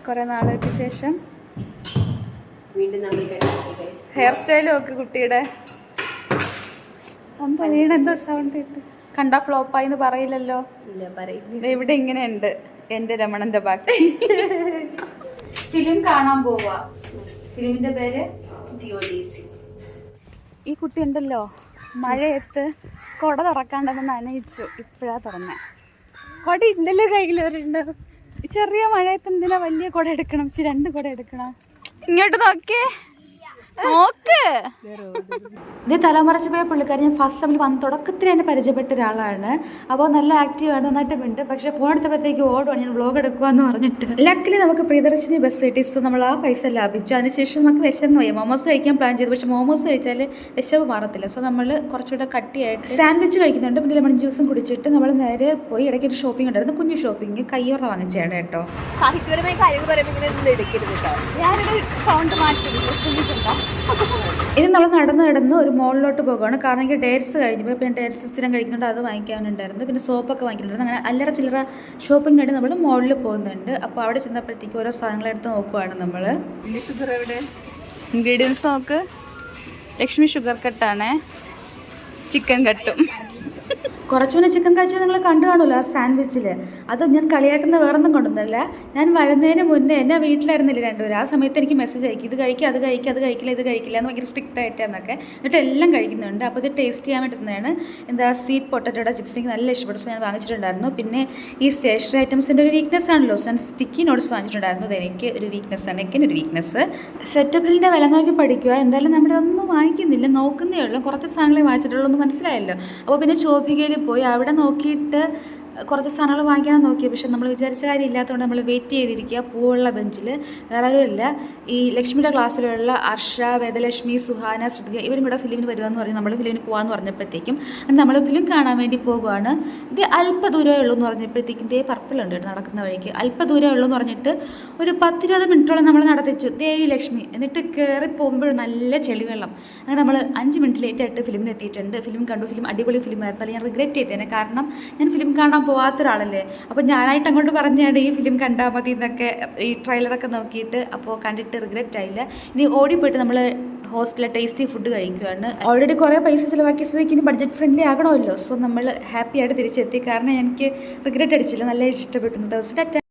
കുറെ നാളുകൾക്ക് ശേഷം വീണ്ടും നമ്മൾ ഹെയർ സ്റ്റൈലും ഒക്കെ കുട്ടിയുടെ എന്താ വീണെന്തോ സൗണ്ട് ഇട്ട് കണ്ടാ ഫ്ലോപ്പായി എന്ന് പറയില്ലല്ലോ. ഇല്ല, പറയില്ല. ഇവിടെ ഇങ്ങനെ ഉണ്ട് എന്റെ രമണന്റെ ബാക്കി. ഫിലിം കാണാൻ പോവാ. ഫിലിമിന്റെ പേര് ഡിഒഡിസി. ഈ കുട്ടി ഉണ്ടല്ലോ മഴയത്ത് കൊട തുറക്കാണ്ടെന്ന് നനയിച്ചു. ഇപ്പഴാ തുറന്നെ. കൊട ഇല്ലല്ലോ കയ്യിലൊരുണ്ട്. ചെറിയ മഴയത്ത് എന്തിനാ വലിയ കൊട എടുക്കണം? 2 കൊട എടുക്കണം. ഇങ്ങോട്ട് നോക്കേ, നോക്ക്. ഇത് തലമറച്ച് പോയ പുള്ളിക്കാരി ഞാൻ ഫസ്റ്റ് സെമ്മിൽ വന്ന തുടക്കത്തിൽ എന്നെ പരിചയപ്പെട്ട ഒരാളാണ്. അപ്പോൾ നല്ല ആക്റ്റീവാണ്, നന്നായിട്ടുമുണ്ട്. പക്ഷേ ഫോൺ എടുത്തപ്പോഴത്തേക്ക് ഓടുവാണ് ഞാൻ വ്ളോഗ് എടുക്കുവാന്ന് പറഞ്ഞിട്ട്. ലക്കിലി നമുക്ക് പ്രിയദർശിനി ബസ് കിട്ടി. സോ നമ്മൾ ആ പൈസ ലാഭിച്ചു. അതിനുശേഷം നമുക്ക് വിശന്ന് പോയി മോമോസ് കഴിക്കാൻ പ്ലാൻ ചെയ്തു. പക്ഷേ മോമോസ് കഴിച്ചാൽ വിശവ് മാറത്തില്ല. സോ നമ്മൾ കുറച്ചുകൂടെ കട്ടിയായിട്ട് സാൻഡ്വിച്ച് കഴിക്കുന്നുണ്ട്. പിന്നെ ലെമൺ ജ്യൂസും കുടിച്ചിട്ട് നമ്മൾ നേരെ പോയി. ഇടയ്ക്ക് ഒരു ഷോപ്പിംഗ് ഉണ്ടായിരുന്നു, കുഞ്ഞു ഷോപ്പിംഗ്. കയ്യോറ വാങ്ങിച്ചാണ് കേട്ടോ. സാഹിത്യപരമായ കാര്യങ്ങൾ പറയുമ്പോൾ എടുക്കരുത് കേട്ടോ. ഞാനൊരു സൗണ്ട് മാറ്റി. ഇത് നമ്മൾ നടന്ന് ഒരു മോളിലോട്ട് പോകുകയാണ്. കാരണം എനിക്ക് ഡേറ്റ്സ് കഴിഞ്ഞപ്പോൾ പിന്നെ ഡേറ്റ്സ് സ്ഥിരം കഴിക്കുന്നുണ്ട്, അത് വാങ്ങിക്കാനുണ്ടായിരുന്നു. പിന്നെ സോപ്പൊക്കെ വാങ്ങിക്കുന്നുണ്ടായിരുന്നു. അങ്ങനെ അല്ലറ ചില്ലറ ഷോപ്പിങ്ങിനായിട്ട് നമ്മൾ മോളിൽ പോകുന്നുണ്ട്. അപ്പോൾ അവിടെ ചെന്നപ്പോഴത്തേക്ക് ഓരോ സാധനങ്ങളെടുത്ത് നോക്കുവാണ് നമ്മൾ. ഷുഗർ എവിടെ? ഇൻഗ്രീഡിയൻസ് നോക്ക്. ലക്ഷ്മി ഷുഗർ കട്ടാണ്, ചിക്കൻ കട്ടും. കുറച്ചുകൂടെ ചിക്കൻ കഴിച്ചാൽ നിങ്ങൾ കണ്ടു കാണുമല്ലോ ആ സാൻഡ്വിച്ചിൽ. അത് ഞാൻ കളിയാക്കുന്ന വേറൊന്നും കൊണ്ടൊന്നുമല്ല. ഞാൻ വരുന്നതിന് മുന്നേ എന്നെ വീട്ടിലായിരുന്നില്ല രണ്ടുപേരും. ആ സമയത്ത് എനിക്ക് മെസ്സേജ് അയക്കും, ഇത് കഴിക്കുക, അത് കഴിക്കുക, അത് കഴിക്കില്ല, ഇത് കഴിക്കില്ല എന്ന് ഭയങ്കര സ്ട്രിക്റ്റ് ആയിട്ടാന്നൊക്കെ. എന്നിട്ട് എല്ലാം കഴിക്കുന്നുണ്ട്. അപ്പോൾ ഇത് ടേസ്റ്റ് ചെയ്യാൻ വേണ്ടിയിരുന്നതാണ്. എന്താ സ്വീറ്റ് പൊട്ടറ്റോയുടെ ചിപ്സ് എനിക്ക് നല്ല ഇഷ്ടപ്പെട്ടു. സോ ഞാൻ വാങ്ങിച്ചിട്ടുണ്ടായിരുന്നു. പിന്നെ ഈ സ്റ്റേഷനറി ഐറ്റംസിൻ്റെ ഒരു വീക്ക്നെസ് ആണല്ലോ. സോ ഞാൻ സ്റ്റിക്കി നോട്ട്സ് വാങ്ങിച്ചിട്ടുണ്ടായിരുന്നു. അത് എനിക്ക് ഒരു വീക്ക്നെസ്സാണ്, എനിക്കൊരു വീക്ക്നെസ്. സെറ്റപ്പിലിൻ്റെ വില നോക്കി പഠിക്കുക. എന്തായാലും നമ്മുടെ ഒന്നും വാങ്ങിക്കുന്നില്ല, നോക്കുന്നേ ഉള്ളൂ. കുറച്ച് സാധനങ്ങളെ വാങ്ങിച്ചിട്ടുള്ളൂ എന്ന് മനസ്സിലായല്ലോ. അപ്പോൾ പിന്നെ ശോഭികയിൽ പോയി അവിടെ നോക്കിയിട്ട് കുറച്ച് സാധനങ്ങൾ വാങ്ങിക്കാൻ നോക്കി. പക്ഷെ നമ്മൾ വിചാരിച്ച കാര്യം ഇല്ലാത്തതുകൊണ്ട് നമ്മൾ വെയിറ്റ് ചെയ്തിരിക്കുക പൂവുള്ള ബെഞ്ചിൽ. വേറെ ആരുമില്ല. ഈ ലക്ഷ്മിയുടെ ക്ലാസ്സിലുള്ള അർഷ, വേദലക്ഷ്മി, സുഹാന, ശ്രുതി ഇവരും കൂടെ ഫിലിമിന് വരുവാന്ന് പറഞ്ഞ് നമ്മൾ ഫിലിമിന് പോകാമെന്ന് പറഞ്ഞപ്പോഴത്തേക്കും നമ്മൾ ഫിലിം കാണാൻ വേണ്ടി പോകുവാണ്. ഇത് അല്പ ദൂരമേ ഉള്ളൂ എന്ന് പറഞ്ഞപ്പോഴത്തേക്കും ദേ പർപ്പിളുണ്ട് കേട്ടോ നടക്കുന്ന വഴിക്ക്. അല്പ ദൂരമേ ഉള്ളൂ എന്ന് പറഞ്ഞിട്ട് ഒരു 10-20 മിനിറ്റോളം നമ്മൾ നടത്തിച്ചു. ദേ ലക്ഷ്മി. എന്നിട്ട് കയറി പോകുമ്പോൾ നല്ല ചെളിവെള്ളം. അങ്ങനെ നമ്മൾ 5 മിനിറ്റ് ലേറ്റായിട്ട് ഫിലിമിന് എത്തിയിട്ടുണ്ട്. ഫിലിം കണ്ടു. ഫിലിം അടിപൊളി ഫിലിമായിരുന്നു. അല്ലെങ്കിൽ ഞാൻ റിഗ്രറ്റ് ചെയ്തേനെ. കാരണം ഞാൻ ഫിലിം കാണാൻ പോവാത്ത ഒരാളല്ലേ. അപ്പോൾ ഞാനായിട്ട് അങ്ങോട്ട് പറഞ്ഞാണ് ഈ ഫിലിം കണ്ടാൽ മതി എന്നൊക്കെ, ഈ ട്രെയിലറൊക്കെ നോക്കിയിട്ട്. അപ്പോൾ കണ്ടിട്ട് റിഗ്രറ്റ് ആയില്ല. ഇനി ഓടിപ്പോയിട്ട് നമ്മൾ ഹോസ്റ്റലിലെ ടേസ്റ്റി ഫുഡ് കഴിക്കുകയാണ്. ഓൾറെഡി കുറേ പൈസ ചിലവാക്കിയ സ്ഥിതിക്ക് ഇനി ബഡ്ജറ്റ് ഫ്രണ്ട്ലി ആകണമല്ലോ. സോ നമ്മൾ ഹാപ്പി ആയിട്ട് തിരിച്ചെത്തി. കാരണം എനിക്ക് റിഗ്രറ്റ് അടിച്ചില്ല, നല്ല ഇഷ്ടപ്പെട്ടു ദിവസം.